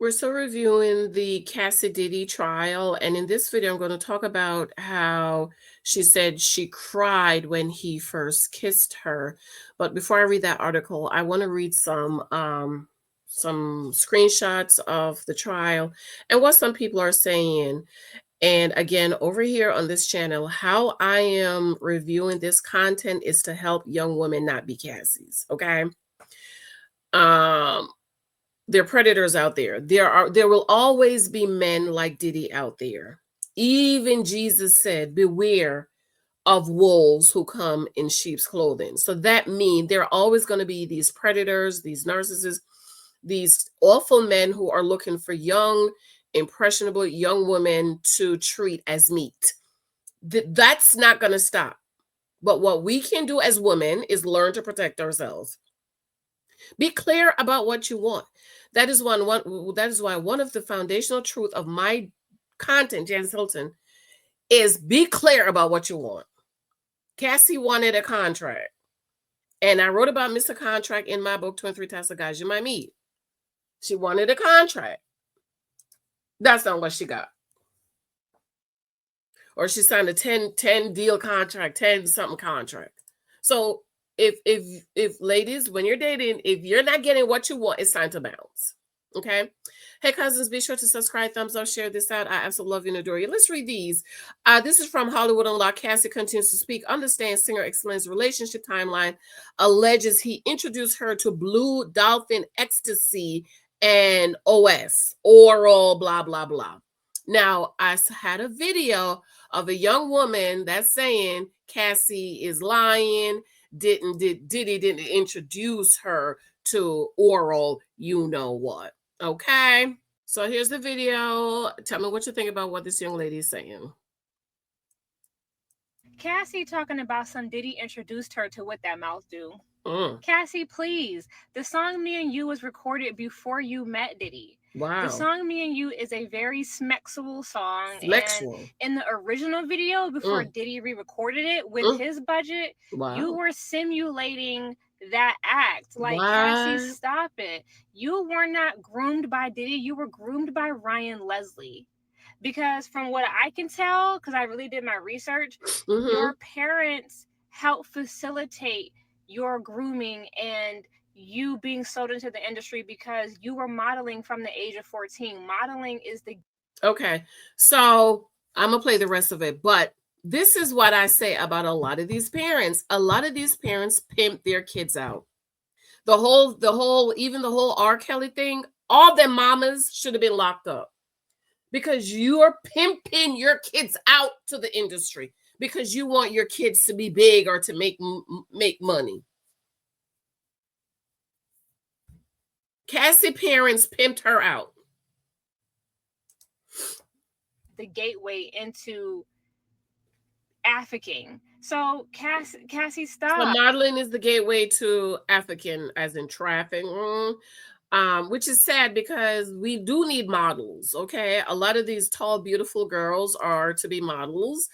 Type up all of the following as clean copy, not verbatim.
We're still reviewing the Cassie Diddy trial, and in this video, I'm going to talk about how she said she cried when he first kissed her. But before I read that article, I want to read some screenshots of the trial and what some people are saying. And again, over here on this channel, how I am reviewing this content is to help young women not be Cassies. Okay. Um, there are predators out there. There will always be men like Diddy out there. Even Jesus said, beware of wolves who come in sheep's clothing. So that means there are always going to be these predators, these narcissists, these awful men who are looking for young, impressionable young women to treat as meat. That's not going to stop. But what we can do as women is learn to protect ourselves. Be clear about what you want. That is why one of the foundational truth of my content, Janice Hilton, is be clear about what you want. Cassie wanted a contract. And I wrote about Mr. Contract in my book, 23 Types of Guys You Might Meet. She wanted a contract. That's not what she got. Or she signed a 10 deal contract, 10 something contract. So if ladies, when you're dating, if you're not getting what you want, it's time to bounce. Okay. Hey cousins, be sure to subscribe, thumbs up, share this out. I absolutely love you and adore you. Let's read these. This is from Hollywood Unlocked. Cassie continues to speak. Understand singer explains relationship timeline. Alleges he introduced her to Blue Dolphin Ecstasy and OS, oral, blah, blah, blah. Now, I had a video of a young woman that's saying Cassie is lying. Diddy didn't introduce her to oral, you know what. Okay, so here's the video. Tell me what you think about what this young lady is saying. Cassie talking about some Diddy introduced her to what that mouth do. Cassie, please. The song Me and You was recorded before you met Diddy. Wow. The song Me and You is a very smexual song. And in the original video, before Diddy re-recorded it with his budget, you were simulating that act. Like, Cassie, stop it. You were not groomed by Diddy. You were groomed by Ryan Leslie. Because from what I can tell, because I really did my research, your parents helped facilitate your grooming and you being sold into the industry because you were modeling from the age of 14. Modeling is the... Okay, so I'm gonna play the rest of it, but this is what I say about a lot of these parents. A lot of these parents pimp their kids out. The whole R. Kelly thing, all their mamas should have been locked up because you're pimping your kids out to the industry because you want your kids to be big or to make money. Cassie parents pimped her out. The gateway into African. So Cassie, stop. So modeling is the gateway to African, as in trafficking. Which is sad because we do need models. Okay, a lot of these tall, beautiful girls are to be models.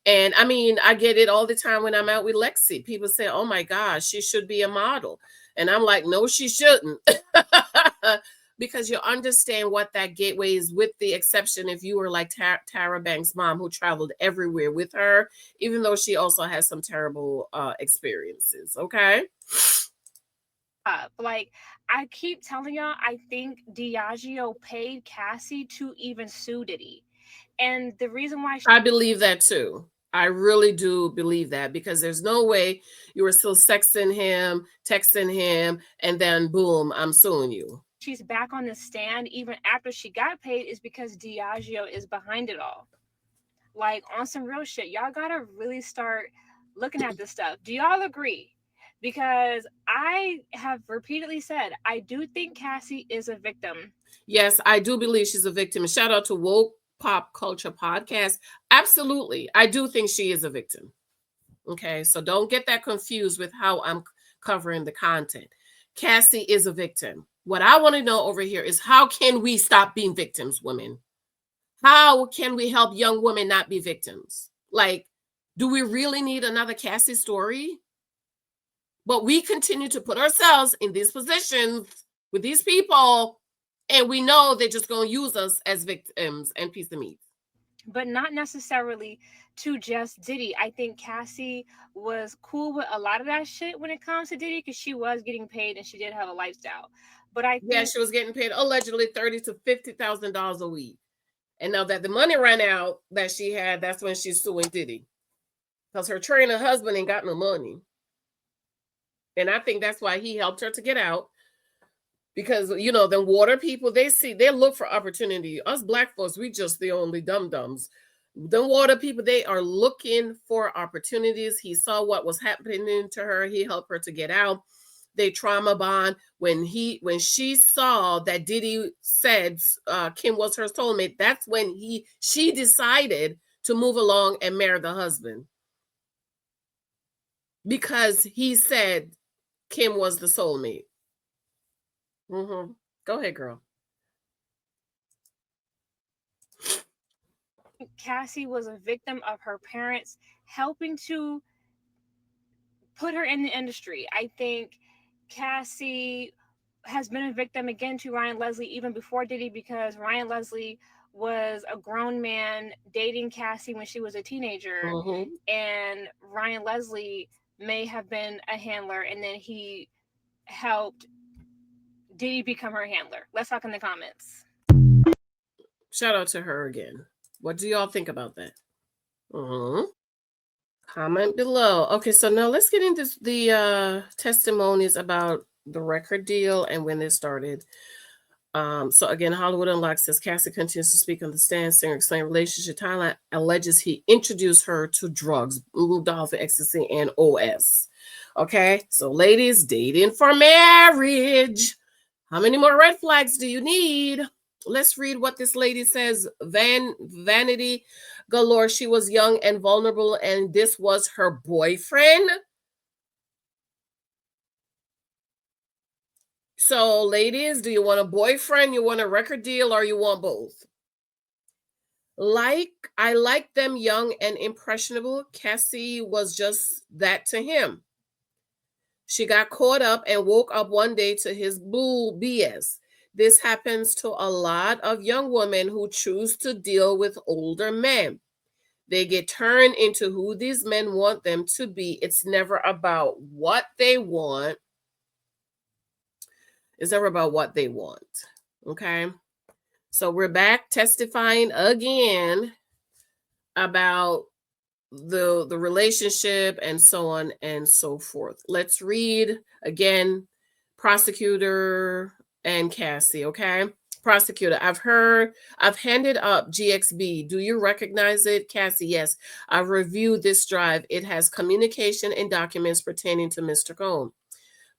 And I mean, I get it all the time when I'm out with Lexi. People say, oh my gosh, she should be a model. And I'm like, no, she shouldn't. Because you understand what that gateway is, with the exception if you were like Tara Banks' mom, who traveled everywhere with her, even though she also has some terrible experiences. Okay. Like, I keep telling y'all, I think Diageo paid Cassie to even sue Diddy. And the reason why I believe that too. I really do believe that, because there's no way you were still texting him, and then boom, I'm suing you. She's back on the stand even after she got paid is because Diageo is behind it all. Like, on some real shit, y'all gotta really start looking at this stuff. Do y'all agree? Because I have repeatedly said, I do think Cassie is a victim. Yes, I do believe she's a victim. Shout out to Woke Pop Culture Podcast. Absolutely. I do think she is a victim. Okay, so don't get that confused with how I'm covering the content. Cassie is a victim. What I want to know over here is, how can we stop being victims, women? How can we help young women not be victims? Like, do we really need another Cassie story? But we continue to put ourselves in these positions with these people, And we know they're just going to use us as victims and piece of meat. But not necessarily to just Diddy. I think Cassie was cool with a lot of that shit when it comes to Diddy, because she was getting paid and she did have a lifestyle. But I think she was getting paid allegedly $30,000 to $50,000 a week. And now that the money ran out that she had, that's when she's suing Diddy, because her trainer husband ain't got no money. And I think that's why he helped her to get out. Because, you know, the water people, they look for opportunity. Us black folks, we just the only dum-dums. The water people, they are looking for opportunities. He saw what was happening to her. He helped her to get out. They trauma bond. When she saw that Diddy said Kim was her soulmate, that's when she decided to move along and marry the husband, because he said Kim was the soulmate. Mm-hmm. Go ahead, girl. Cassie was a victim of her parents helping to put her in the industry. I think Cassie has been a victim again to Ryan Leslie even before Diddy, because Ryan Leslie was a grown man dating Cassie when she was a teenager. Mm-hmm. And Ryan Leslie may have been a handler, and then he helped Diddy become her handler. Let's talk in the comments. Shout out to her again. What do y'all think about that? Mm-hmm. Comment below. Okay, so now let's get into the testimonies about the record deal and when it started. So again, Hollywood Unlocked says Cassie continues to speak on the stand, singer explain relationship. Thailand alleges he introduced her to drugs, blue dolphin, ecstasy, and OS. Okay, so ladies, dating for marriage. How many more red flags do you need? Let's read what this lady says. Vanity galore. She was young and vulnerable, and this was her boyfriend. So, ladies, do you want a boyfriend, you want a record deal, or you want both? I like them young and impressionable. Cassie was just that to him. She got caught up and woke up one day to his bull BS. This happens to a lot of young women who choose to deal with older men. They get turned into who these men want them to be. It's never about what they want. It's never about what they want. Okay. So we're back testifying again about the relationship and so on and so forth. Let's read again, prosecutor and Cassie. Okay. Prosecutor, I've handed up GXB. Do you recognize it? Cassie, yes. I've reviewed this drive. It has communication and documents pertaining to Mr. Cohn.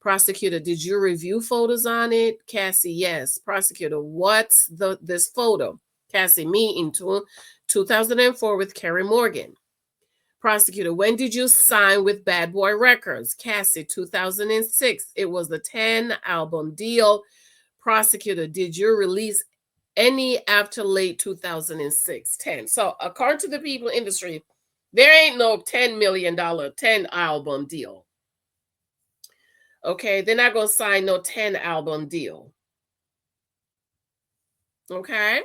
Prosecutor, did you review photos on it? Cassie, yes. Prosecutor, what's this photo? Cassie, me in 2004 with Kerry Morgan. Prosecutor, when did you sign with Bad Boy Records? Cassie, 2006. It was the 10-album deal. Prosecutor, did you release any after late 2006? 10. So according to the people industry, there ain't no $10 million 10-album deal. Okay, they're not going to sign no 10-album deal. Okay.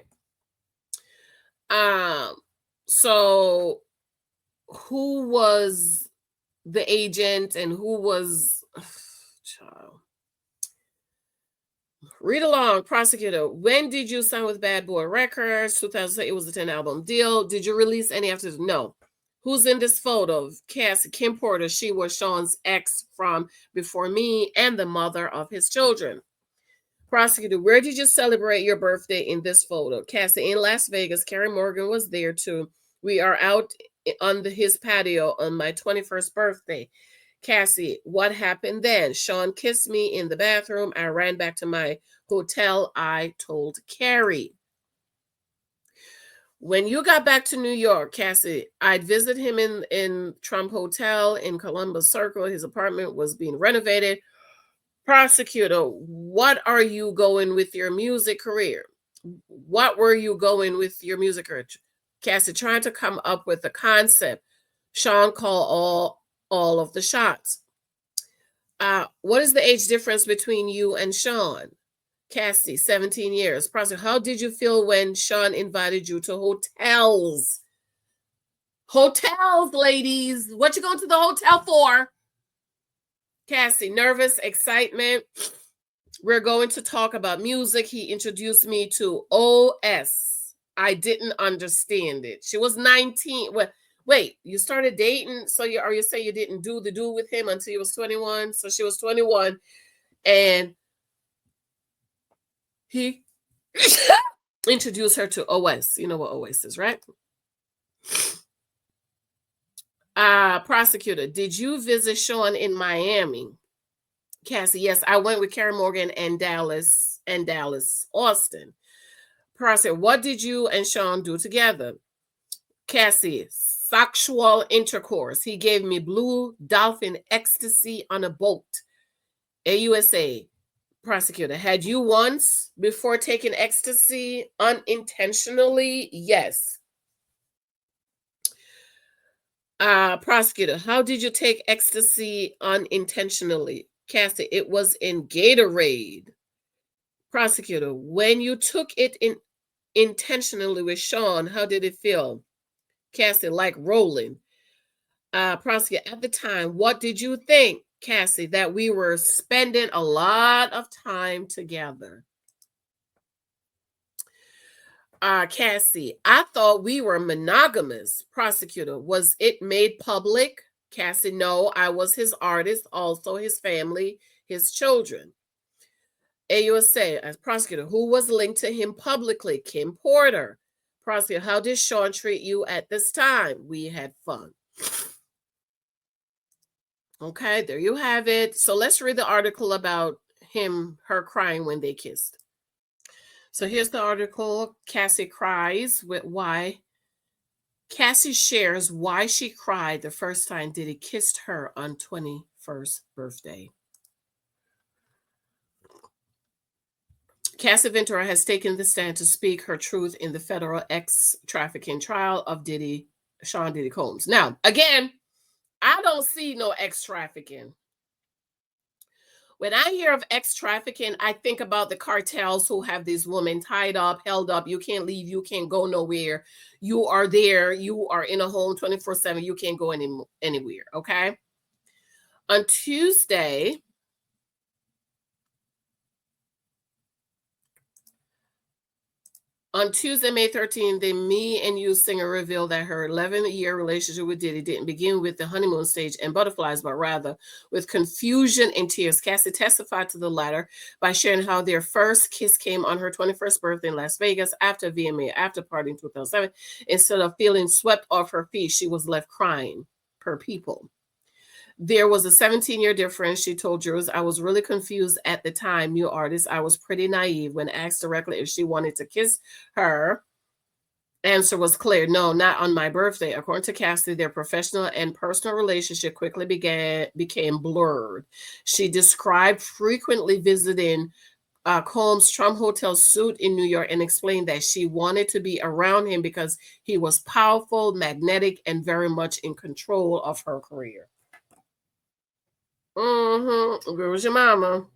So who was the agent and who was child? Read along, prosecutor. When did you sign with Bad Boy Records? 2008. It was a 10-album deal. Did you release any after? No. Who's in this photo? Cassie, Kim Porter. She was Sean's ex from before me and the mother of his children. Prosecutor, where did you celebrate your birthday in this photo? Cassie, in Las Vegas. Kerry Morgan was there too. We are out on his patio on my 21st birthday. Cassie, what happened then? Sean kissed me in the bathroom. I ran back to my hotel. I told Kerry. When you got back to New York, Cassie, I'd visit him in Trump Hotel in Columbus Circle. His apartment was being renovated. Prosecutor, what are you going with your music career? What were you going with your music career? Cassie, trying to come up with a concept. Sean called all of the shots. What is the age difference between you and Sean? Cassie, 17 years. Prosecutor, how did you feel when Sean invited you to hotels? Hotels, ladies. What you going to the hotel for? Cassie, nervous, excitement. We're going to talk about music. He introduced me to OS. I didn't understand it. She was 19. Well, wait, you started dating, so you say you didn't do the do with him until you was 21? So she was 21, and he introduced her to OS. You know what OS is, right? Prosecutor, did you visit Sean in Miami? Cassie, yes, I went with Carrie Morgan and Dallas Austin. Prosecutor, what did you and Sean do together? Cassie, sexual intercourse. He gave me blue dolphin ecstasy on a boat. AUSA. Prosecutor, had you once before taking ecstasy unintentionally? Yes. Prosecutor, how did you take ecstasy unintentionally? Cassie, it was in Gatorade. Prosecutor, when you took it intentionally with Sean, how did it feel? Cassie, like rolling. Prosecutor, at the time, what did you think, Cassie, that we were spending a lot of time together? Cassie, I thought we were monogamous. Prosecutor, was it made public? Cassie, no, I was his artist, also his family, his children. AUSA, as prosecutor, who was linked to him publicly? Kim Porter. Prosecutor, how did Sean treat you at this time? We had fun. Okay, there you have it. So let's read the article about her crying when they kissed. So here's the article. Cassie cries with why. Cassie shares why she cried the first time Diddy kissed her on 21st birthday. Cassie Ventura has taken the stand to speak her truth in the federal ex-trafficking trial of Sean Diddy Combs. Now, again, I don't see no ex-trafficking. When I hear of ex-trafficking, I think about the cartels who have these women tied up, held up. You can't leave. You can't go nowhere. You are there. You are in a home 24/7. You can't go anywhere, okay? On Tuesday, May 13th, the Me and You singer revealed that her 11-year relationship with Diddy didn't begin with the honeymoon stage and butterflies, but rather with confusion and tears. Cassie testified to the latter by sharing how their first kiss came on her 21st birthday in Las Vegas after VMA after party in 2007. Instead of feeling swept off her feet, she was left crying, per People. There was a 17-year difference, she told jurors. I was really confused at the time, new artist. I was pretty naive. When asked directly if she wanted to kiss her, answer was clear. No, not on my birthday. According to Cassie, their professional and personal relationship quickly became blurred. She described frequently visiting Combs' Trump Hotel suite in New York and explained that she wanted to be around him because he was powerful, magnetic, and very much in control of her career. Where was your mama?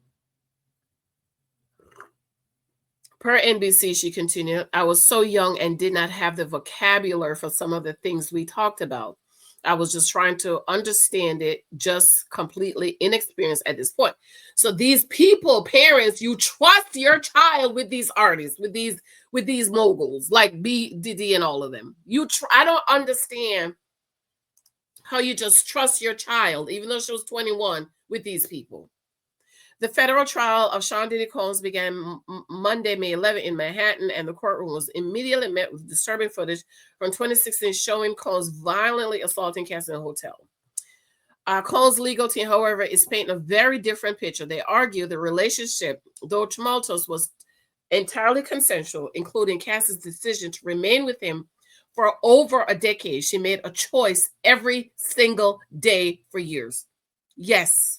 Per NBC, she continued, I was so young and did not have the vocabulary for some of the things we talked about. I was just trying to understand it, just completely inexperienced at this point. So these people, parents, you trust your child with these artists, with these moguls, like B, Diddy and all of them. I don't understand how you just trust your child, even though she was 21, with these people. The federal trial of Sean Diddy Combs began Monday, May 11 in Manhattan, and the courtroom was immediately met with disturbing footage from 2016 showing Combs violently assaulting Cassie in a hotel. Combs' legal team, however, is painting a very different picture. They argue the relationship, though tumultuous, was entirely consensual, including Cassie's decision to remain with him for over a decade. She made a choice every single day for years. Yes.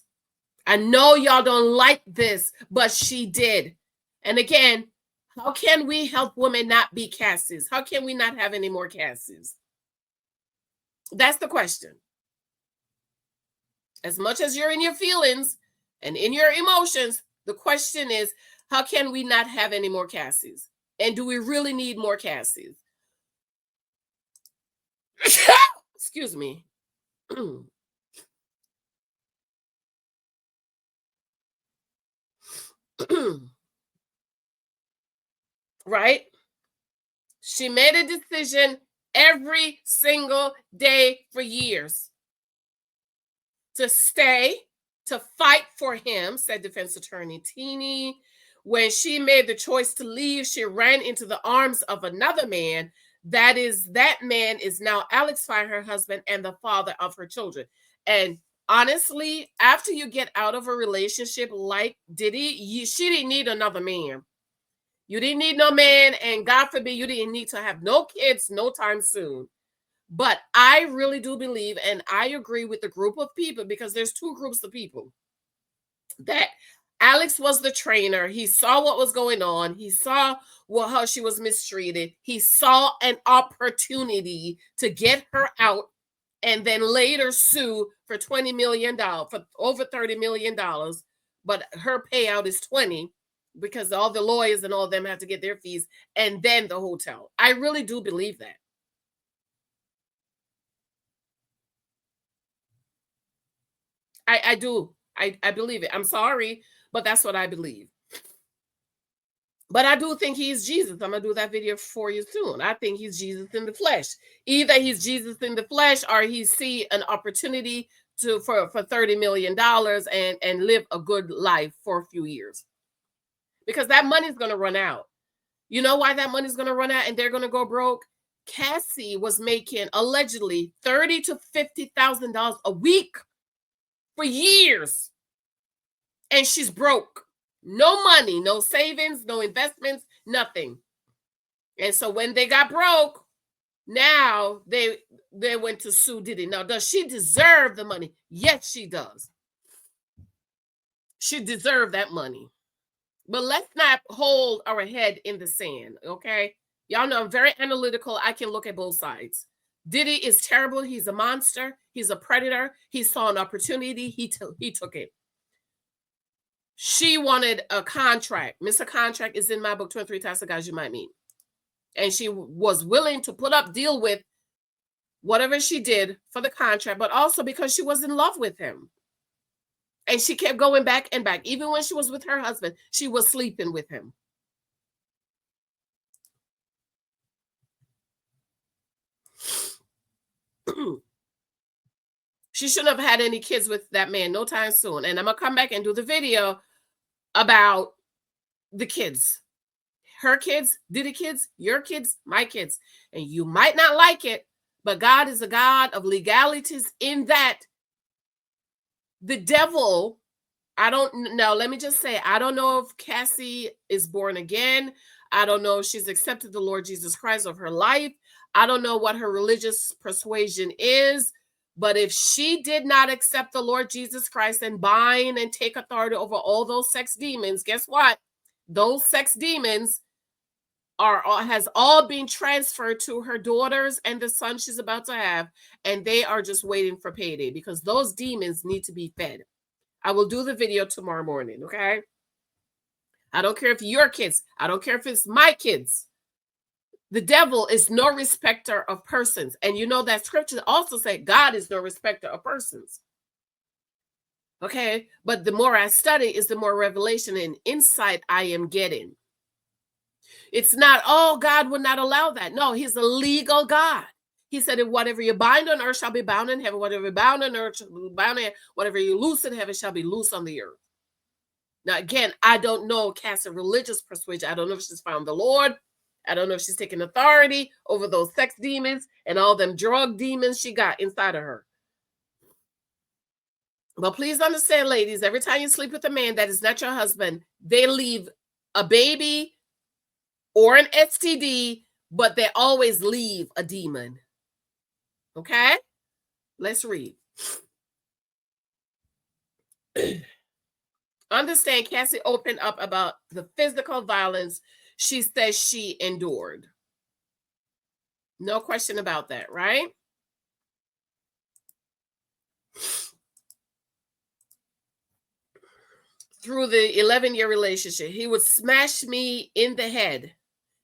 I know y'all don't like this, but she did. And again, how can we help women not be Cassies? How can we not have any more Cassies? That's the question. As much as you're in your feelings and in your emotions, the question is, How can we not have any more Cassies? And do we really need more Cassies? Excuse me. Right? She made a decision every single day for years to stay, to fight for him, said defense attorney Teeny. When she made the choice to leave, she ran into the arms of another man. That man is now Alex Fine, her husband, and the father of her children. And honestly, after you get out of a relationship like Diddy, she didn't need another man. You didn't need no man, and God forbid you didn't need to have no kids no time soon. But I really do believe, and I agree with the group of people, because there's two groups of people, that Alex was the trainer. He saw what was going on. He saw how she was mistreated. He saw an opportunity to get her out and then later sue for $20 million, for over $30 million. But her payout is 20, because all the lawyers and all of them have to get their fees, and then the hotel. I really do believe that. I do. I believe it. I'm sorry, but that's what I believe. But I do think he's Jesus. I'm going to do that video for you soon. I think he's Jesus in the flesh. Either he's Jesus in the flesh, or he see an opportunity for $30 million and live a good life for a few years. Because that money's going to run out. You know why that money's going to run out and they're going to go broke? Cassie was making allegedly $30,000 to $50,000 a week for years. And she's broke. No money, no savings, no investments, nothing. And so when they got broke, now they went to sue Diddy. Now, does she deserve the money? Yes, she does. She deserved that money. But let's not hold our head in the sand, okay? Y'all know I'm very analytical. I can look at both sides. Diddy is terrible. He's a monster. He's a predator. He saw an opportunity. He took it. She wanted a contract. Mr. Contract is in my book, 23 Types of Guys You Might Meet. And she was willing to deal with whatever she did for the contract, but also because she was in love with him. And she kept going back and back. Even when she was with her husband, she was sleeping with him. She shouldn't have had any kids with that man no time soon. And I'm going to come back and do the video about the kids. Her kids, Diddy kids, your kids, my kids. And you might not like it, but God is a God of legalities, in that the devil, I don't know. Let me just say, I don't know if Cassie is born again. I don't know if she's accepted the Lord Jesus Christ of her life. I don't know what her religious persuasion is. But if she did not accept the Lord Jesus Christ and bind and take authority over all those sex demons, guess what? Those sex demons has all been transferred to her daughters and the son she's about to have, and they are just waiting for payday, because those demons need to be fed. I will do the video tomorrow morning, okay? I don't care if your kids, I don't care if it's my kids. The devil is no respecter of persons. And you know that scripture also said God is no respecter of persons. Okay? But the more I study is the more revelation and insight I am getting. It's not, oh, God would not allow that. No, he's a legal God. He said, whatever you bind on earth shall be bound in heaven. Whatever you bound on earth shall be bound in heaven. Whatever you loose in heaven shall be loose on the earth. Now, again, I don't know Cassie's religious persuasion. I don't know if she's found the Lord. I don't know if she's taking authority over those sex demons and all them drug demons she got inside of her. But please understand, ladies, every time you sleep with a man that is not your husband, they leave a baby or an STD, but they always leave a demon. Okay? Let's read. Understand, Cassie opened up about the physical violence she says she endured. No question about that, right? through the 11-year relationship. He would smash me in the head,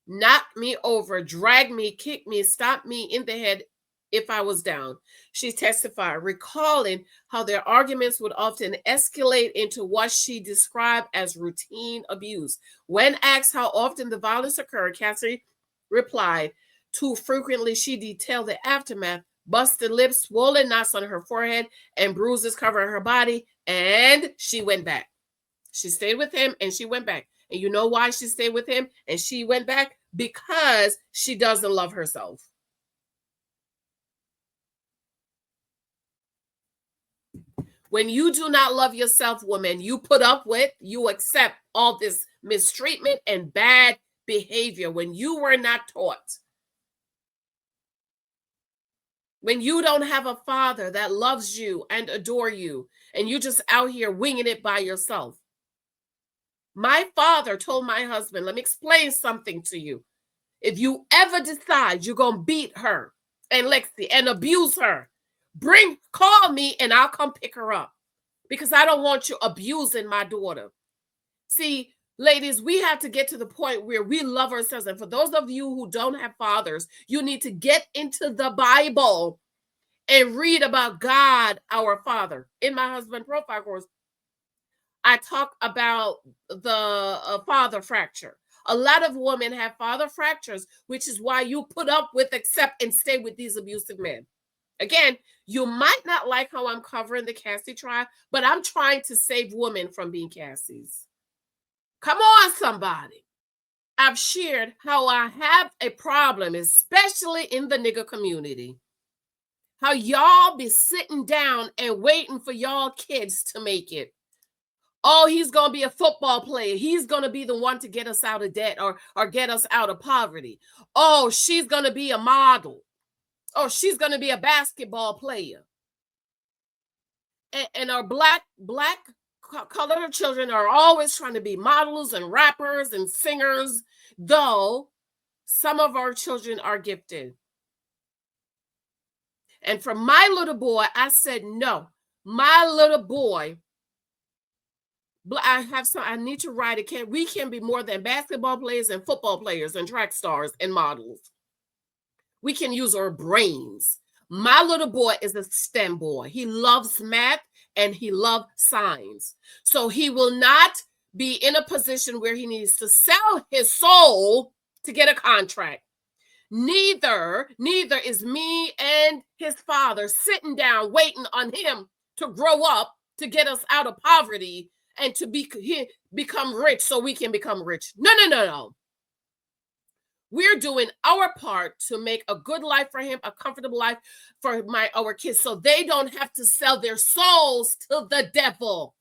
knock me over, drag me, kick me, stomp me in the head if I was down. She testified, recalling how their arguments would often escalate into what she described as routine abuse. When asked how often the violence occurred, Cassie replied, too frequently. She detailed the aftermath: busted lips, swollen knots on her forehead, and bruises covering her body. And she went back. She stayed with him and she went back. And you know why she stayed with him and she went back? Because she doesn't love herself. When you do not love yourself, woman, you put up with, you accept all this mistreatment and bad behavior when you were not taught. When you don't have a father that loves you and adore you, and you just out here winging it by yourself. My father told my husband, let me explain something to you. If you ever decide you're going to beat her and Lexi and abuse her, call me and I'll come pick her up, because I don't want you abusing my daughter. See, ladies, we have to get to the point where we love ourselves. And for those of you who don't have fathers, you need to get into the Bible and read about God, our Father. In my husband profile course, I talk about the father fracture. A lot of women have father fractures, which is why you put up with, accept, and stay with these abusive men. Again, you might not like how I'm covering the Cassie trial, but I'm trying to save women from being Cassies. Come on, somebody. I've shared how I have a problem, especially in the nigger community. How y'all be sitting down and waiting for y'all kids to make it. Oh, he's going to be a football player. He's going to be the one to get us out of debt or get us out of poverty. Oh, she's going to be a model. Oh, she's going to be a basketball player. And our black colored children are always trying to be models and rappers and singers, though some of our children are gifted. And for my little boy, I said, no, my little boy, I need to write it. We can be more than basketball players and football players and track stars and models. We can use our brains. My little boy is a STEM boy. He loves math and he loves science. So he will not be in a position where he needs to sell his soul to get a contract. Neither is me and his father sitting down waiting on him to grow up to get us out of poverty and to become rich so we can become rich. No. We're doing our part to make a good life for him, a comfortable life for our kids, so they don't have to sell their souls to the devil.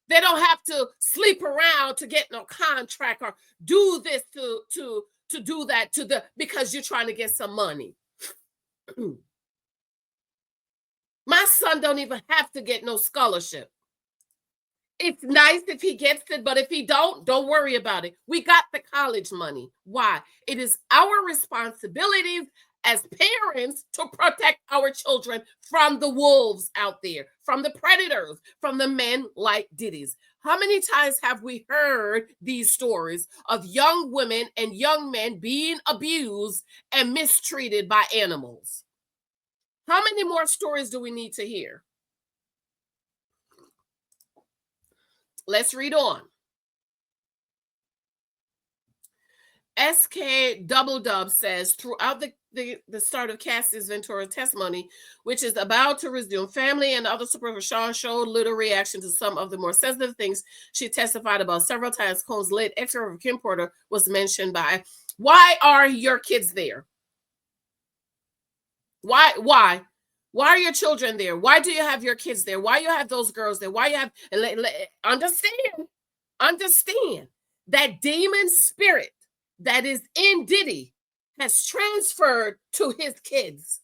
They don't have to sleep around to get no contract or do this to do that because you're trying to get some money. My son don't even have to get no scholarship. It's nice if he gets it, but if he don't worry about it. We got the college money. Why? It is our responsibility as parents to protect our children from the wolves out there, from the predators, from the men like Diddy's. How many times have we heard these stories of young women and young men being abused and mistreated by animals? How many more stories do we need to hear? Let's read on. SK Double Dub says, throughout the start of Cassie's Ventura testimony, which is about to resume, family and other support Sean showed little reaction to some of the more sensitive things she testified about. Several times, Combs' late ex-wife Kim Porter was mentioned by. Why are your kids there? Why? Why are your children there? Why do you have your kids there? Why you have those girls there? Why you have, understand that demon spirit that is in Diddy has transferred to his kids.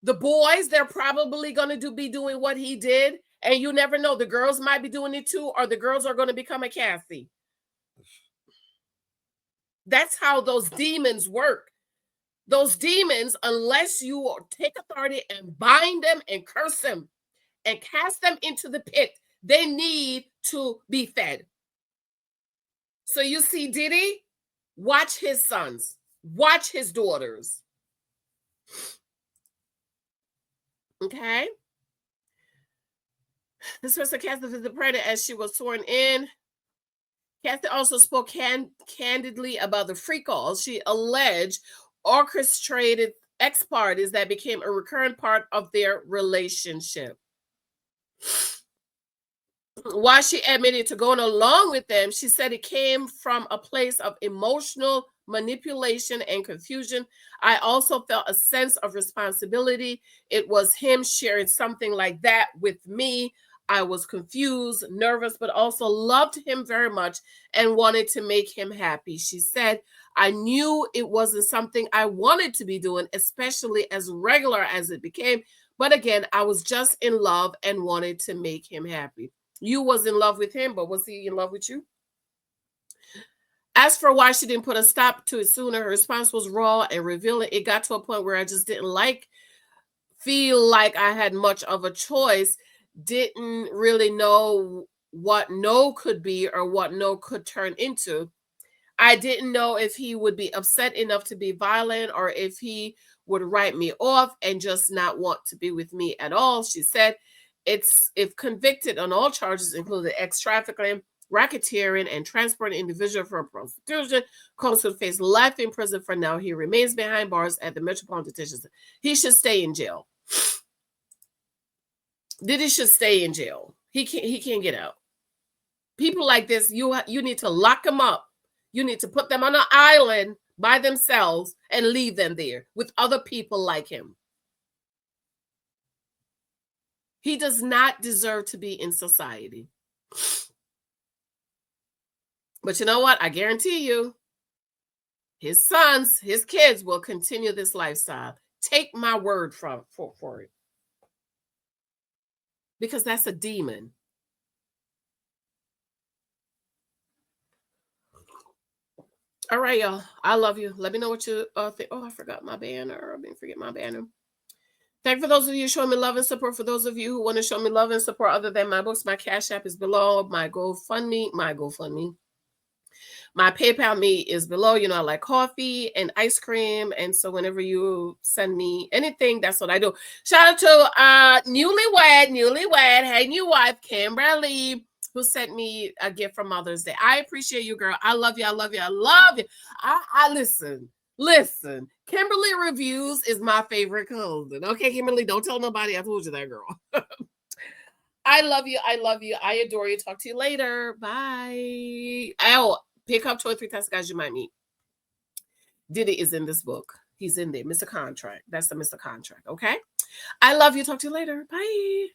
The boys, they're probably going to be doing what he did, and you never know. The girls might be doing it too, or the girls are going to become a Cassie. That's how those demons work. Those demons, unless you take authority and bind them and curse them and cast them into the pit, They need to be fed. So you see Diddy, watch his sons, watch his daughters. Okay? This person, Cassie, visited pregnant as she was sworn in. Cassie also spoke candidly about the free calls she alleged orchestrated ex parties that became a recurrent part of their relationship. While she admitted to going along with them, she said it came from a place of emotional manipulation and confusion. I also felt a sense of responsibility. It was him sharing something like that with me. I was confused, nervous, but also loved him very much and wanted to make him happy. She said, I knew it wasn't something I wanted to be doing, especially as regular as it became. But again, I was just in love and wanted to make him happy. You was in love with him, but was he in love with you? As for why she didn't put a stop to it sooner, her response was raw and revealing. It got to a point where I just didn't feel like I had much of a choice, didn't really know what no could be or what no could turn into. I didn't know if he would be upset enough to be violent or if he would write me off and just not want to be with me at all. She said, if convicted on all charges, including ex-trafficking, racketeering, and transporting individual for prostitution, Combs would face life in prison for now. He remains behind bars at the Metropolitan Detention Center. He should stay in jail. Diddy should stay in jail. He can't get out. People like this, you need to lock them up. You need to put them on an island by themselves and leave them there with other people like him. He does not deserve to be in society. But you know what? I guarantee you, his sons, his kids will continue this lifestyle. Take my word for it. Because that's a demon. All right, y'all. I love you. Let me know what you think. Oh, I forgot my banner. I didn't forget my banner. Thank you for those of you showing me love and support. For those of you who want to show me love and support other than my books, my Cash App is below. My GoFundMe. My PayPal me is below. You know, I like coffee and ice cream. And so whenever you send me anything, that's what I do. Shout out to newlywed. Hey, new wife, Kimberly, who sent me a gift for Mother's Day. I appreciate you, girl. I love you. I love you. I love you. I listen. Kimberly Reviews is my favorite cousin. Okay, Kimberly, don't tell nobody I told you that, girl. I love you. I love you. I adore you. Talk to you later. Bye. Oh, pick up 23 tests, guys, you might meet. Diddy is in this book. He's in there. Mr. Contract. That's the Mr. Contract. Okay. I love you. Talk to you later. Bye.